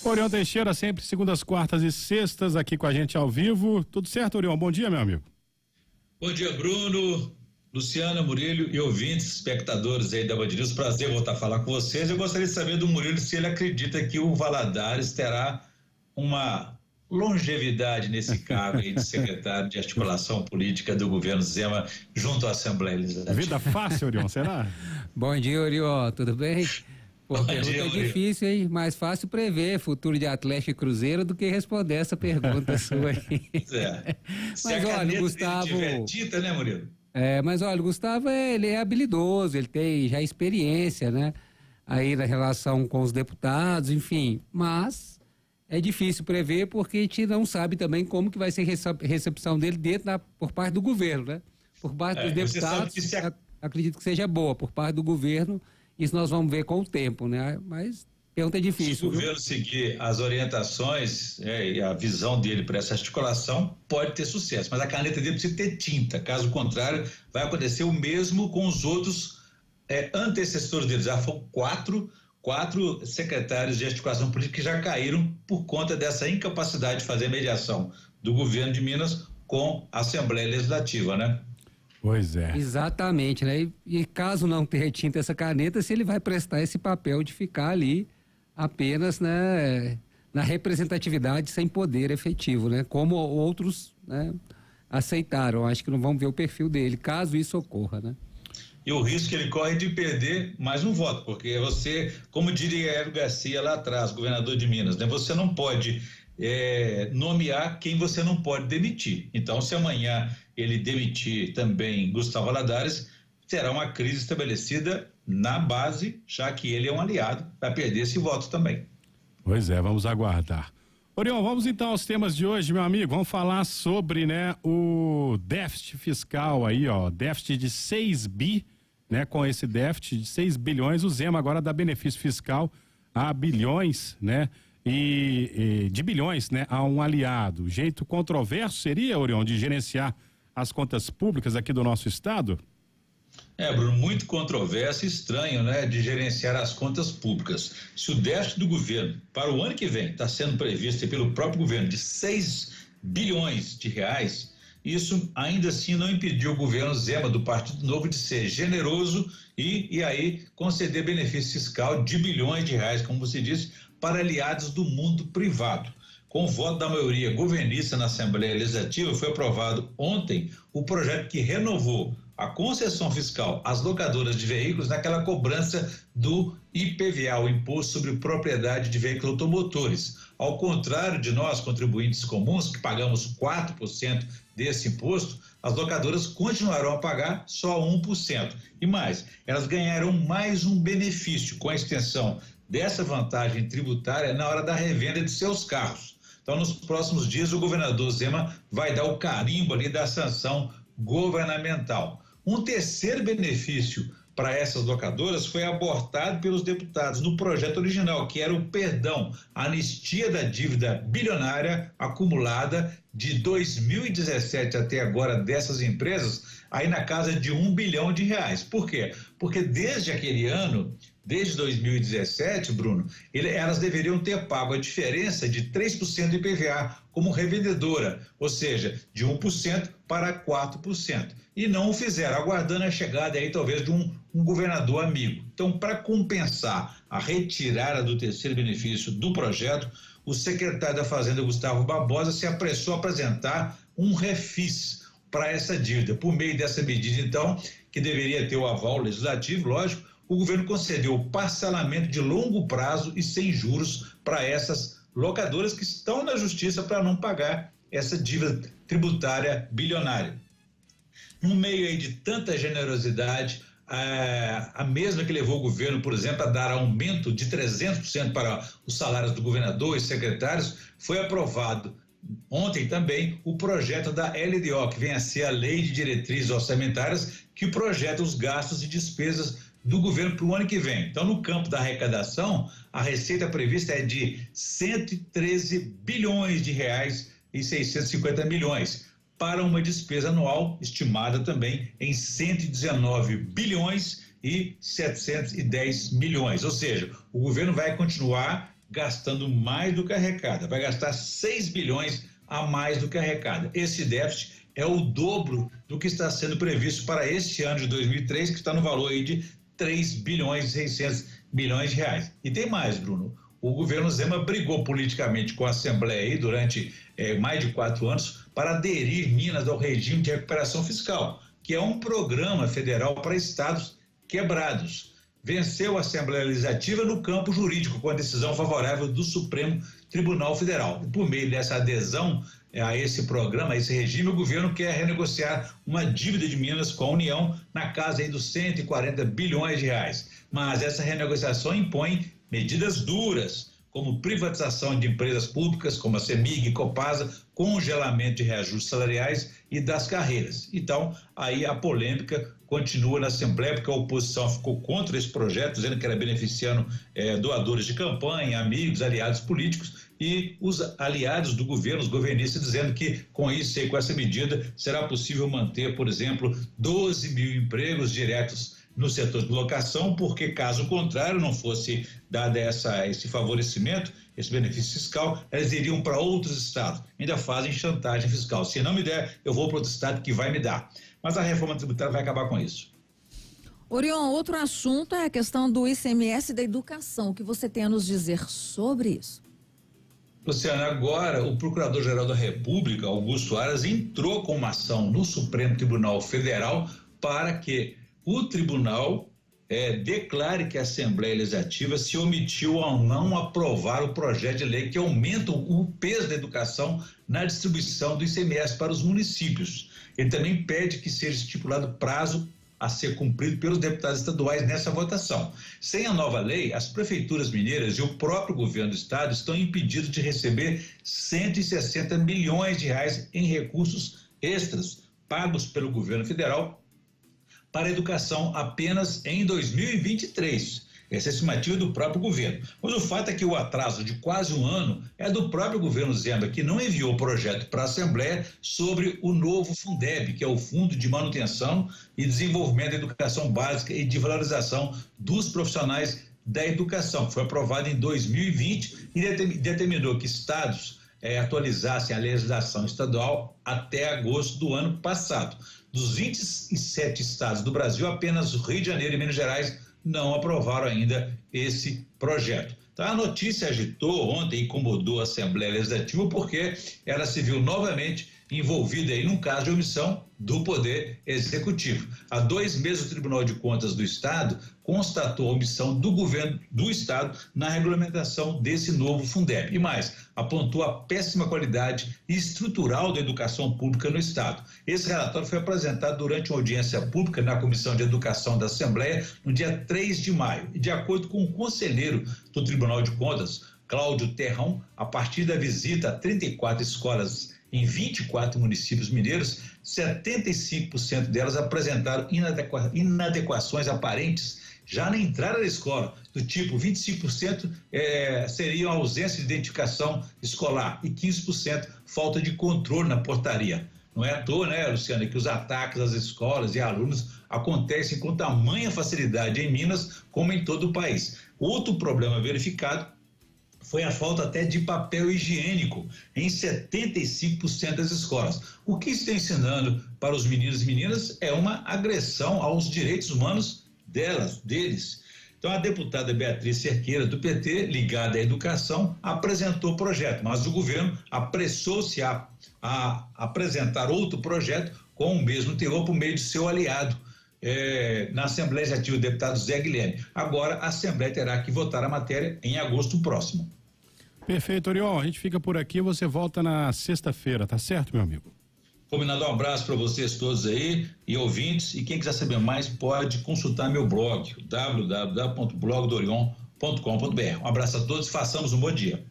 Orion Teixeira, sempre segundas, quartas e sextas aqui com a gente ao vivo. Tudo certo, Orion? Bom dia, meu amigo. Bom dia, Bruno, Luciana, Murilo e ouvintes, espectadores aí da Band News. Prazer voltar a falar com vocês. Eu gostaria de saber do Murilo se ele acredita que o Valadares terá uma longevidade nesse cargo aí de secretário de articulação política do governo Zema junto à Assembleia Legislativa. Vida fácil, Orion, será? Bom dia, Orion, tudo bem? Pô, pergunta difícil, hein? Mais fácil prever futuro de Atlético e Cruzeiro do que responder essa pergunta sua aí. Mas olha, o Gustavo... dita, né, Murilo? Mas olha, o Gustavo, ele é habilidoso, ele tem já experiência, né? Aí na relação com os deputados, enfim, mas é difícil prever porque a gente não sabe também como que vai ser a recepção dele por parte do governo, né? Por parte dos deputados, acredito que seja boa, por parte do governo. Isso nós vamos ver com o tempo, né? Mas pergunta difícil. Se o governo seguir as orientações e a visão dele para essa articulação, pode ter sucesso. Mas a caneta dele precisa ter tinta. Caso contrário, vai acontecer o mesmo com os outros antecessores dele. Já foram quatro secretários de articulação política que já caíram por conta dessa incapacidade de fazer mediação do governo de Minas com a Assembleia Legislativa, né? Pois é. Exatamente, né? E caso não tenha tinta essa caneta, se ele vai prestar esse papel de ficar ali apenas, né, na representatividade sem poder efetivo, né? Como outros, né, aceitaram. Acho que não vamos ver o perfil dele, caso isso ocorra, né? E o risco que ele corre de perder mais um voto, porque você, como diria Hélio Garcia lá atrás, governador de Minas, né? Você não pode nomear quem você não pode demitir. Então, se amanhã ele demitir também Gustavo Valadares, terá uma crise estabelecida na base, já que ele é um aliado, vai perder esse voto também. Pois é, vamos aguardar. Orion, vamos então aos temas de hoje, meu amigo. Vamos falar sobre, né, o déficit fiscal aí, ó, déficit de 6 bi, né, com esse déficit de 6 bilhões, o Zema agora dá benefício fiscal a bilhões, né, e de bilhões, né, a um aliado. Jeito controverso seria, Orion, de gerenciar as contas públicas aqui do nosso estado? Bruno, muito controverso e estranho, né, de gerenciar as contas públicas. Se o déficit do governo para o ano que vem está sendo previsto pelo próprio governo de 6 bilhões de reais, isso ainda assim não impediu o governo Zema do Partido Novo de ser generoso e aí conceder benefício fiscal de bilhões de reais, como você disse, para aliados do mundo privado. Com o voto da maioria governista na Assembleia Legislativa, foi aprovado ontem o projeto que renovou a concessão fiscal às locadoras de veículos naquela cobrança do IPVA, o Imposto sobre Propriedade de Veículos Automotores. Ao contrário de nós, contribuintes comuns, que pagamos 4% desse imposto, as locadoras continuarão a pagar só 1%. E mais, elas ganharão mais um benefício com a extensão dessa vantagem tributária na hora da revenda de seus carros. Então, nos próximos dias, o governador Zema vai dar o carimbo ali da sanção governamental. Um terceiro benefício para essas locadoras foi abortado pelos deputados no projeto original, que era o perdão, a anistia da dívida bilionária acumulada de 2017 até agora dessas empresas, aí na casa de R$1 bilhão. Por quê? Porque desde aquele ano, desde 2017, Bruno, elas deveriam ter pago a diferença de 3% do IPVA como revendedora, ou seja, de 1% para 4%. E não o fizeram, aguardando a chegada aí talvez de um governador amigo. Então, para compensar a retirada do terceiro benefício do projeto, o secretário da Fazenda, Gustavo Barbosa, se apressou a apresentar um refis para essa dívida. Por meio dessa medida, então, que deveria ter o aval legislativo, lógico, o governo concedeu o parcelamento de longo prazo e sem juros para essas locadoras que estão na justiça para não pagar essa dívida tributária bilionária. No meio aí de tanta generosidade, a mesma que levou o governo, por exemplo, a dar aumento de 300% para os salários do governador e secretários, foi aprovado ontem também o projeto da LDO, que vem a ser a Lei de Diretrizes Orçamentárias, que projeta os gastos e despesas do governo para o ano que vem. Então, no campo da arrecadação, a receita prevista é de 113 bilhões de reais e 650 milhões, para uma despesa anual estimada também em 119 bilhões e 710 milhões. Ou seja, o governo vai continuar gastando mais do que arrecada, vai gastar 6 bilhões a mais do que arrecada. Esse déficit é o dobro do que está sendo previsto para este ano de 2003, que está no valor aí de 3 bilhões e 600 milhões de reais. E tem mais, Bruno. O governo Zema brigou politicamente com a Assembleia aí durante mais de 4 anos para aderir Minas ao regime de recuperação fiscal, que é um programa federal para estados quebrados. Venceu a Assembleia Legislativa no campo jurídico com a decisão favorável do Supremo Tribunal Federal. E por meio dessa adesão a esse programa, a esse regime, o governo quer renegociar uma dívida de Minas com a União na casa aí dos 140 bilhões de reais. Mas essa renegociação impõe medidas duras, como privatização de empresas públicas, como a CEMIG e Copasa, congelamento de reajustes salariais e das carreiras. Então, aí a polêmica continua na Assembleia, porque a oposição ficou contra esse projeto, dizendo que era beneficiando doadores de campanha, amigos, aliados políticos, e os aliados do governo, os governistas, dizendo que com isso e com essa medida será possível manter, por exemplo, 12 mil empregos diretos no setor de locação, porque caso contrário não fosse dado esse favorecimento, esse benefício fiscal, eles iriam para outros estados, ainda fazem chantagem fiscal. Se não me der, eu vou para outro estado que vai me dar. Mas a reforma tributária vai acabar com isso. Orion, outro assunto é a questão do ICMS da educação. O que você tem a nos dizer sobre isso? Luciana, agora o Procurador-Geral da República, Augusto Aras, entrou com uma ação no Supremo Tribunal Federal para que o tribunal declare que a Assembleia Legislativa se omitiu ao não aprovar o projeto de lei que aumenta o peso da educação na distribuição do ICMS para os municípios. Ele também pede que seja estipulado prazo a ser cumprido pelos deputados estaduais nessa votação. Sem a nova lei, as prefeituras mineiras e o próprio governo do estado estão impedidos de receber 160 milhões de reais em recursos extras pagos pelo governo federal para a educação apenas em 2023. Essa é a estimativa do próprio governo. Mas o fato é que o atraso de quase um ano é do próprio governo Zema, que não enviou o projeto para a Assembleia sobre o novo Fundeb, que é o Fundo de Manutenção e Desenvolvimento da Educação Básica e de Valorização dos Profissionais da Educação, que foi aprovado em 2020 e determinou que estados atualizassem a legislação estadual até agosto do ano passado. Dos 27 estados do Brasil, apenas o Rio de Janeiro e Minas Gerais não aprovaram ainda esse projeto. Então, a notícia agitou ontem e incomodou a Assembleia Legislativa porque ela se viu novamente envolvida aí num caso de omissão do Poder Executivo. Há 2 meses, o Tribunal de Contas do Estado constatou a omissão do governo do Estado na regulamentação desse novo Fundeb. E mais, apontou a péssima qualidade estrutural da educação pública no Estado. Esse relatório foi apresentado durante uma audiência pública na Comissão de Educação da Assembleia no dia 3 de maio. E de acordo com o conselheiro do Tribunal de Contas, Cláudio Terrão, a partir da visita a 34 escolas em 24 municípios mineiros, 75% delas apresentaram inadequações aparentes já na entrada da escola, do tipo 25% seriam ausência de identificação escolar e 15% falta de controle na portaria. Não é à toa, né, Luciana, que os ataques às escolas e alunos acontecem com tamanha facilidade em Minas como em todo o país. Outro problema verificado foi a falta até de papel higiênico em 75% das escolas. O que está ensinando para os meninos e meninas é uma agressão aos direitos humanos deles. Então, a deputada Beatriz Cerqueira, do PT, ligada à educação, apresentou o projeto, mas o governo apressou-se a apresentar outro projeto com o mesmo teor por meio de seu aliado na Assembleia Legislativa, o deputado Zé Guilherme. Agora, a Assembleia terá que votar a matéria em agosto próximo. Perfeito, Orion. A gente fica por aqui, você volta na sexta-feira, tá certo, meu amigo? Combinado, um abraço para vocês todos aí e ouvintes, e quem quiser saber mais pode consultar meu blog, www.blogdorion.com.br. Um abraço a todos, façamos um bom dia.